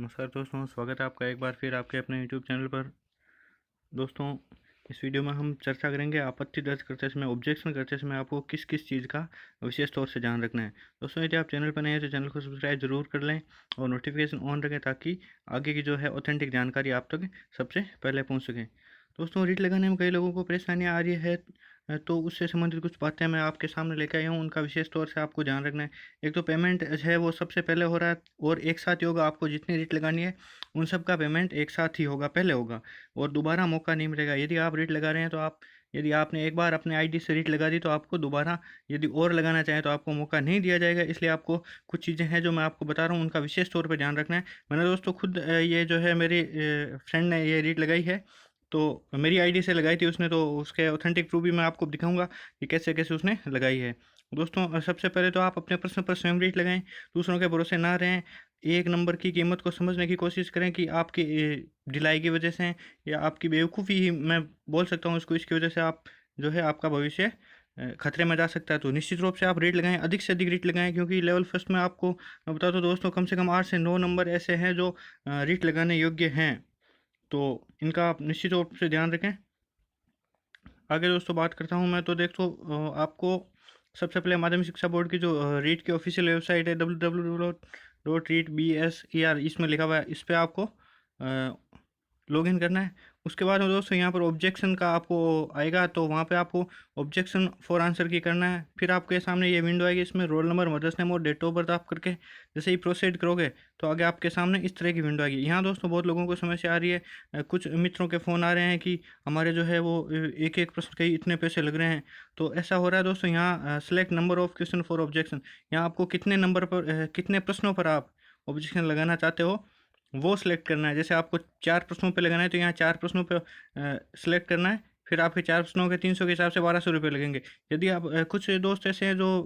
नमस्कार दोस्तों, स्वागत है आपका एक बार फिर आपके अपने यूट्यूब चैनल पर। दोस्तों, इस वीडियो में हम चर्चा करेंगे आपत्ति दर्ज करते समय, ऑब्जेक्शन करते समय आपको किस किस चीज़ का विशेष तौर से ध्यान रखना है। दोस्तों, यदि आप चैनल पर नए हैं तो चैनल को सब्सक्राइब जरूर कर लें और नोटिफिकेशन ऑन रखें ताकि आगे की जो है ऑथेंटिक जानकारी आप तक सबसे पहले पहुँच सके। दोस्तों, रीट लगाने में कई लोगों को परेशानियाँ आ रही है, तो उससे संबंधित कुछ बातें मैं आपके सामने लेकर आया हूँ। उनका विशेष तौर से आपको ध्यान रखना है। एक तो पेमेंट है वो सबसे पहले हो रहा है और एक साथ ही होगा। आपको जितनी रीट लगानी है उन सब का पेमेंट एक साथ ही होगा, पहले होगा और दोबारा मौका नहीं मिलेगा। यदि आप रीट लगा रहे हैं तो यदि आपने एक बार अपने आईडी से रीट लगा दी तो आपको दोबारा यदि और लगाना चाहें तो आपको मौका नहीं दिया जाएगा। इसलिए आपको कुछ चीज़ें हैं जो मैं आपको बता रहा हूँ, उनका विशेष तौर पर ध्यान रखना है। मैंने दोस्तों खुद ये जो है मेरी फ्रेंड ने ये रीट लगाई है, तो मेरी आईडी से लगाई थी उसने, तो उसके ऑथेंटिक प्रूफ भी मैं आपको दिखाऊंगा कि कैसे कैसे उसने लगाई है। दोस्तों, सबसे पहले तो आप अपने प्रश्न पर स्वयं रीट लगाएं, दूसरों के भरोसे ना रहें। एक नंबर की कीमत को समझने की कोशिश करें कि आपकी ढिलाई की वजह से या आपकी बेवकूफ़ी ही मैं बोल सकता हूँ इसको, इसकी वजह से आप जो है आपका भविष्य खतरे में जा सकता है। तो निश्चित रूप से आप रेट लगाएं, अधिक से अधिक रेट लगाएं, क्योंकि लेवल फर्स्ट में आपको मैं बता दूं दोस्तों, कम से कम 8 से 9 नंबर ऐसे हैं जो रेट लगाने योग्य हैं। तो इनका आप निश्चित रूप से ध्यान रखें। आगे दोस्तों बात करता हूं मैं, तो देखो आपको सबसे पहले माध्यमिक शिक्षा बोर्ड की जो रीट की ऑफिशियल वेबसाइट है www.readbser, इसमें लिखा हुआ है, इस पर आपको लॉगिन करना है। उसके बाद में दोस्तों यहाँ पर ऑब्जेक्शन का आपको आएगा, तो वहाँ पे आपको ऑब्जेक्शन फॉर आंसर की करना है। फिर आपके सामने ये विंडो आएगी, इसमें रोल नंबर, मदर्स नेम और डेट ऑफ बर्थ आप करके जैसे ही प्रोसीड करोगे तो आगे आपके सामने इस तरह की विंडो आएगी। यहाँ दोस्तों बहुत लोगों को समस्या आ रही है, कुछ मित्रों के फ़ोन आ रहे हैं कि हमारे जो है वो एक एक प्रश्न के ही इतने पैसे लग रहे हैं। तो ऐसा हो रहा है दोस्तों, यहाँ select number of question for objection, यहाँ आपको कितने नंबर पर कितने प्रश्नों पर आप ऑब्जेक्शन लगाना चाहते हो वो सिलेक्ट करना है। जैसे आपको 4 प्रश्नों पे लगाना है तो यहाँ 4 प्रश्नों पे सिलेक्ट करना है। फिर आपके 4 प्रश्नों के 300 के हिसाब से 1200 रुपये लगेंगे। यदि आप कुछ दोस्त ऐसे हैं जो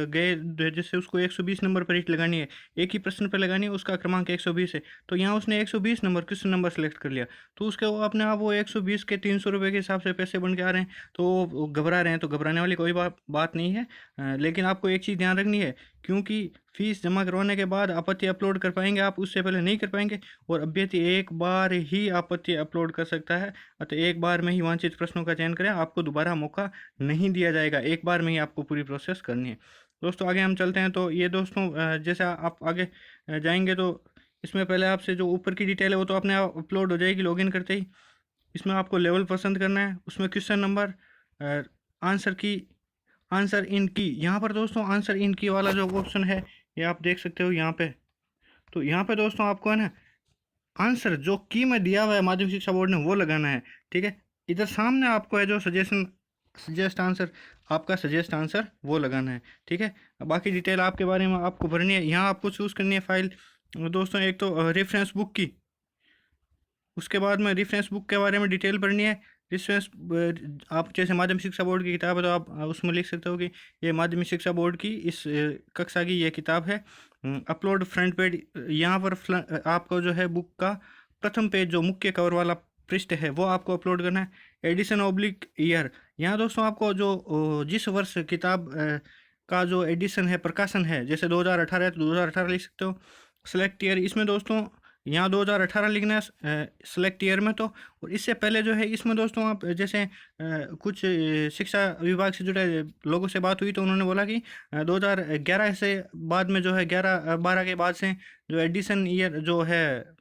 गए जैसे उसको 120 नंबर पर रीट लगानी है, एक ही प्रश्न पर लगानी है, उसका क्रमांक 120 है, तो यहाँ उसने 120 नंबर क्वेश्चन नंबर सेलेक्ट कर लिया, तो उसके वो अपने आप वो 120 के 300 रुपये के हिसाब से पैसे बन के आ रहे हैं, तो वो घबरा रहे हैं। तो घबराने वाली कोई बात नहीं है, लेकिन आपको एक चीज़ ध्यान रखनी है, क्योंकि फीस जमा करवाने के बाद आपत्ति अपलोड कर पाएंगे आप, उससे पहले नहीं कर पाएंगे। और अभ्यर्थी एक बार ही आपत्ति अपलोड कर सकता है, अतः एक बार में ही वांछित प्रश्नों का चयन करें, आपको दोबारा मौका नहीं दिया जाएगा, एक बार में ही आपको पूरी प्रोसेस करनी है। दोस्तों आगे हम चलते हैं। तो ये दोस्तों जैसे आप आगे जाएंगे तो इसमें पहले आपसे जो ऊपर की डिटेल है वो तो अपने आप अपलोड हो जाएगी लॉगिन करते ही। इसमें आपको लेवल पसंद करना है, उसमें क्वेश्चन नंबर, आंसर की, आंसर इन की, यहाँ पर दोस्तों आंसर इन की वाला जो ऑप्शन है ये आप देख सकते हो यहाँ पे। तो यहाँ पे दोस्तों आपको है ना आंसर जो की में दिया हुआ है माध्यमिक शिक्षा बोर्ड ने वो लगाना है, ठीक है। इधर सामने आपको है जो सजेस्ट आंसर, आपका सजेस्ट आंसर वो लगाना है, ठीक है। बाकी डिटेल आपके बारे में आपको भरनी है। यहाँ आपको चूज़ करनी है फाइल दोस्तों, एक तो रेफरेंस बुक की, उसके बाद में रेफरेंस बुक के बारे में डिटेल भरनी है। रेफरेंस आप जैसे माध्यमिक शिक्षा बोर्ड की किताब है तो आप उसमें लिख सकते हो कि ये माध्यमिक शिक्षा बोर्ड की इस कक्षा की ये किताब है। अपलोड फ्रंट पेज, यहाँ पर आपको जो है बुक का प्रथम पेज जो मुख्य कवर वाला पृष्ठ है वो आपको अपलोड करना है। एडिशन ऑब्लिक ईयर, यहाँ दोस्तों आपको जो जिस वर्ष किताब का जो एडिशन है, प्रकाशन है, जैसे 2018 है तो 2018 लिख सकते हो। सेलेक्ट ईयर, इसमें दोस्तों यहाँ 2018 लिखना है सेलेक्ट ईयर में। तो और इससे पहले जो है इसमें दोस्तों आप जैसे कुछ शिक्षा विभाग से जुड़े लोगों से बात हुई तो उन्होंने बोला कि 2011 से बाद में जो है 11-12 के बाद से जो एडिशन ईयर जो है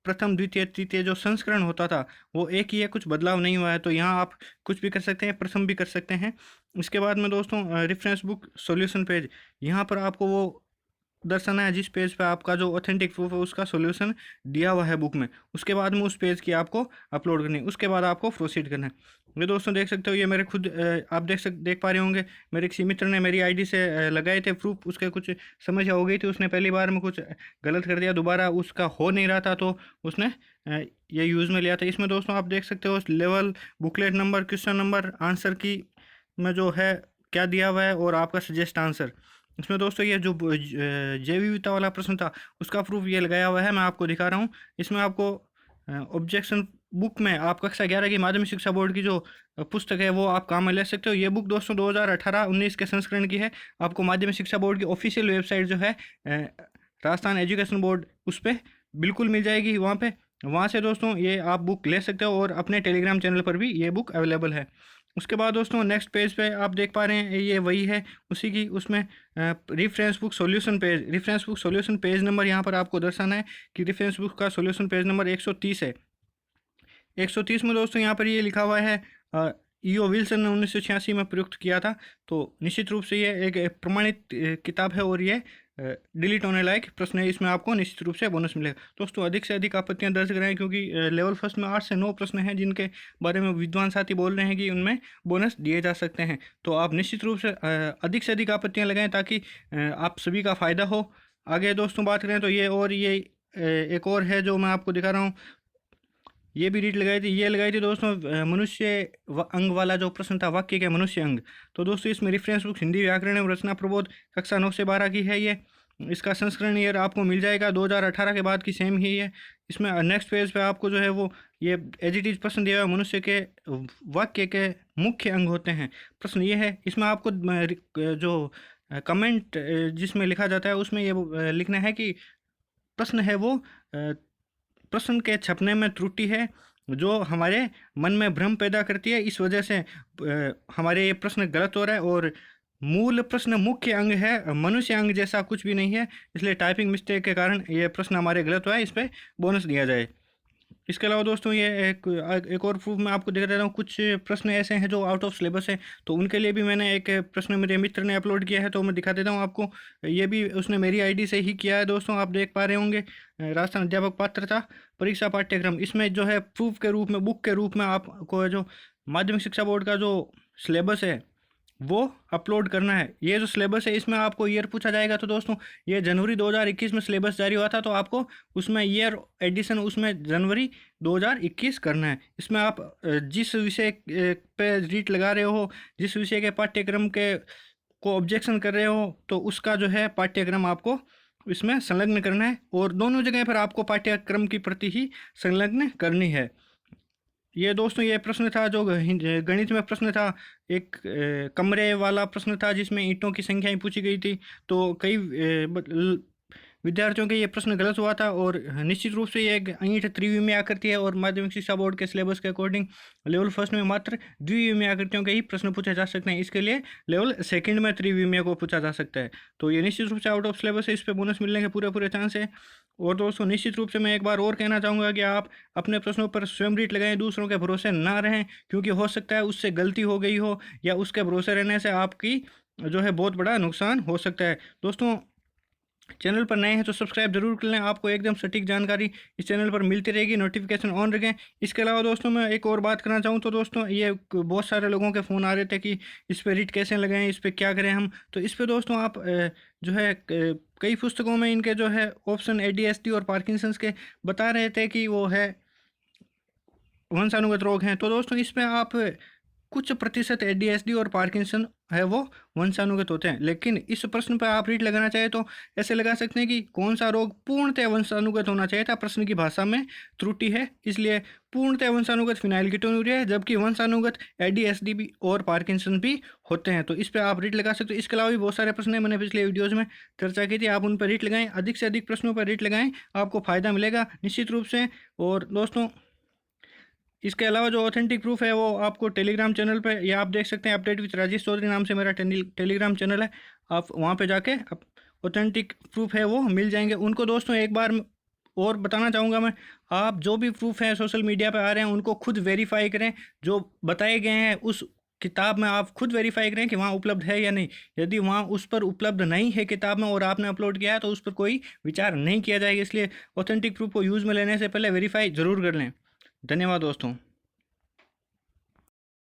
प्रथम द्वितीय तृतीय जो संस्करण होता था वो एक ही है, कुछ बदलाव नहीं हुआ है। तो यहाँ आप कुछ भी कर सकते हैं, प्रथम भी कर सकते हैं। इसके बाद में दोस्तों रेफरेंस बुक सॉल्यूशन पेज, यहाँ पर आपको वो दर्शाना है जिस पेज पे आपका जो ऑथेंटिक प्रूफ है उसका सॉल्यूशन दिया हुआ है बुक में, उसके बाद में उस पेज की आपको अपलोड करनी है, उसके बाद आपको प्रोसीड करना है। ये दोस्तों देख सकते हो, ये मेरे खुद आप देख पा रहे होंगे, मेरे किसी मित्र ने मेरी आईडी से लगाए थे प्रूफ, उसके कुछ समस्या हो गई थी, उसने पहली बार में कुछ गलत कर दिया, दोबारा उसका हो नहीं रहा था तो उसने ये यूज़ में लिया था। इसमें दोस्तों आप देख सकते हो level, booklet number, question number, answer की में जो है क्या दिया हुआ है और आपका सजेस्ट आंसर। इसमें दोस्तों ये जो जैव विविधता वाला प्रश्न था उसका प्रूफ ये लगाया हुआ है, मैं आपको दिखा रहा हूँ। इसमें आपको ऑब्जेक्शन बुक में आप कक्षा 11 की माध्यमिक शिक्षा बोर्ड की जो पुस्तक है वो आप काम में ले सकते हो। ये बुक दोस्तों 2018-19 के संस्करण की है। आपको माध्यमिक शिक्षा बोर्ड की ऑफिशियल वेबसाइट जो है राजस्थान एजुकेशन बोर्ड, उस पर बिल्कुल मिल जाएगी वहाँ पे। वहाँ से दोस्तों ये आप बुक ले सकते हो और अपने टेलीग्राम चैनल पर भी ये बुक अवेलेबल है। उसके बाद दोस्तों नेक्स्ट पेज पे आप देख पा रहे हैं ये वही है उसी की, उसमें reference book solution page number यहाँ पर आपको दर्शाना है कि रेफरेंस बुक का सॉल्यूशन पेज नंबर 130 है। 130 में दोस्तों यहाँ पर ये लिखा हुआ है ईओ विल्सन ने 1986 में प्रयुक्त किया था। तो निश्चित रूप से ये एक प्रमाणित किताब है और ये डिलीट होने लायक प्रश्न है, इसमें आपको निश्चित रूप से बोनस मिलेगा। दोस्तों अधिक से अधिक आपत्तियां दर्ज कराएं क्योंकि लेवल फर्स्ट में 8 से 9 प्रश्न हैं जिनके बारे में विद्वान साथी बोल रहे हैं कि उनमें बोनस दिए जा सकते हैं। तो आप निश्चित रूप से अधिक से अधिक आपत्तियां लगाएं ताकि आप सभी का फ़ायदा हो। आगे दोस्तों बात करें तो ये एक और है जो मैं आपको दिखा रहा हूँ। ये भी रीट लगाई थी, ये लगाई थी दोस्तों मनुष्य अंग वाला जो प्रश्न था, वाक्य के मनुष्य अंग। तो दोस्तों इसमें रेफरेंस बुक हिंदी व्याकरण एवं रचना प्रबोध कक्षा 9 से 12 की है ये। इसका संस्करण ईयर आपको मिल जाएगा 2018 के बाद की सेम ही है। इसमें नेक्स्ट पेज पे आपको जो है वो ये एज इट इज प्रश्न दिया हुआ मनुष्य के वाक्य के मुख्य अंग होते हैं। प्रश्न ये है, इसमें आपको जो कमेंट जिसमें लिखा जाता है उसमें ये लिखना है कि प्रश्न है वो प्रश्न के छपने में त्रुटि है जो हमारे मन में भ्रम पैदा करती है, इस वजह से हमारे ये प्रश्न गलत हो रहा है। और मूल प्रश्न मुख्य अंग है, मनुष्य अंग जैसा कुछ भी नहीं है, इसलिए टाइपिंग मिस्टेक के कारण ये प्रश्न हमारे गलत हुआ है, इस पर बोनस दिया जाए। इसके अलावा दोस्तों ये एक और प्रूफ मैं आपको दिखा देता हूँ। कुछ प्रश्न ऐसे हैं जो आउट ऑफ सिलेबस है, तो उनके लिए भी मैंने एक प्रश्न मेरे मित्र ने अपलोड किया है, तो मैं दिखा देता हूँ आपको। ये भी उसने मेरी आईडी से ही किया है दोस्तों, आप देख पा रहे होंगे। राजस्थान अध्यापक पात्रता परीक्षा पाठ्यक्रम, इसमें जो है प्रूफ के रूप में, बुक के रूप में आपको जो माध्यमिक शिक्षा बोर्ड का जो सिलेबस है वो अपलोड करना है। ये जो सिलेबस है इसमें आपको ईयर पूछा जाएगा। तो दोस्तों ये जनवरी 2021 में सिलेबस जारी हुआ था, तो आपको उसमें ईयर एडिशन उसमें जनवरी 2021 करना है। इसमें आप जिस विषय पे रीट लगा रहे हो, जिस विषय के पाठ्यक्रम के को ऑब्जेक्शन कर रहे हो, तो उसका जो है पाठ्यक्रम आपको इसमें संलग्न करना है और दोनों जगह पर आपको पाठ्यक्रम की प्रति ही संलग्न करनी है। ये दोस्तों ये प्रश्न था जो गणित में प्रश्न था, एक कमरे वाला प्रश्न था जिसमें ईंटों की संख्याएं पूछी गई थी। तो कई विद्यार्थियों के ये प्रश्न गलत हुआ था और निश्चित रूप से ये ईंट त्रिविमीय आकृति है और माध्यमिक शिक्षा बोर्ड के सिलेबस के अकॉर्डिंग लेवल फर्स्ट में मात्र द्विविमीय आकृतियों के ही प्रश्न पूछे जा सकते हैं। इसके लिए लेवल सेकंड में त्रिविमीय को पूछा जा सकता है। तो ये निश्चित रूप से आउट ऑफ सिलेबस है, इस पर बोनस मिलने के पूरे चांस है। और दोस्तों निश्चित रूप से मैं एक बार और कहना चाहूँगा कि आप अपने प्रश्नों पर स्वयं रीट लगाएं, दूसरों के भरोसे ना रहें, क्योंकि हो सकता है उससे गलती हो गई हो या उसके भरोसे रहने से आपकी जो है बहुत बड़ा नुकसान हो सकता है। दोस्तों चैनल पर नए हैं तो सब्सक्राइब जरूर कर लें, आपको एकदम सटीक जानकारी इस चैनल पर मिलती रहेगी, नोटिफिकेशन ऑन रखें। इसके अलावा दोस्तों मैं एक और बात करना चाहूँ तो दोस्तों ये बहुत सारे लोगों के फ़ोन आ रहे थे कि इस पर रीट कैसे लगाएं, इस पर क्या करें हम। तो इस पर दोस्तों आप जो है कई पुस्तकों में इनके जो है ऑप्शन ADHD और पार्किंसंस के बता रहे थे कि वो है वंशानुगत रोग हैं। तो दोस्तों इसमें आप कुछ प्रतिशत ADHD और पार्किंसन है वो वंशानुगत होते हैं, लेकिन इस प्रश्न पर आप रीट लगाना चाहे तो ऐसे लगा सकते हैं कि कौन सा रोग पूर्णतः वंशानुगत होना चाहिए था, प्रश्न की भाषा में त्रुटि है, इसलिए पूर्णतः वंशानुगत फिनाइलकीटोन्यूरिया है, जबकि वंशानुगत ADHD भी और पार्किंसन भी होते हैं। तो इस पर आप रीट लगा सकते हो। इसके अलावा भी बहुत सारे प्रश्न हैं, मैंने पिछले वीडियोज़ में चर्चा की थी, आप उन पर रीट लगाएं, अधिक से अधिक प्रश्नों पर रीट लगाएं, आपको फ़ायदा मिलेगा निश्चित रूप से। और दोस्तों इसके अलावा जो ऑथेंटिक प्रूफ है वो आपको टेलीग्राम चैनल पे, या आप देख सकते हैं अपडेट विद राजेश चौधरी नाम से मेरा टेलीग्राम चैनल है, आप वहाँ पे जाके ऑथेंटिक प्रूफ है वो मिल जाएंगे। उनको दोस्तों एक बार और बताना चाहूँगा मैं, आप जो भी प्रूफ हैं सोशल मीडिया पे आ रहे हैं उनको खुद वेरीफाई करें, जो बताए गए हैं उस किताब में आप खुद वेरीफाई करें कि वहाँ उपलब्ध है या नहीं। यदि वहाँ उस पर उपलब्ध नहीं है किताब में और आपने अपलोड किया है तो उस पर कोई विचार नहीं किया जाएगा, इसलिए ऑथेंटिक प्रूफ को यूज़ में लेने से पहले वेरीफाई ज़रूर कर लें। धन्यवाद दोस्तों।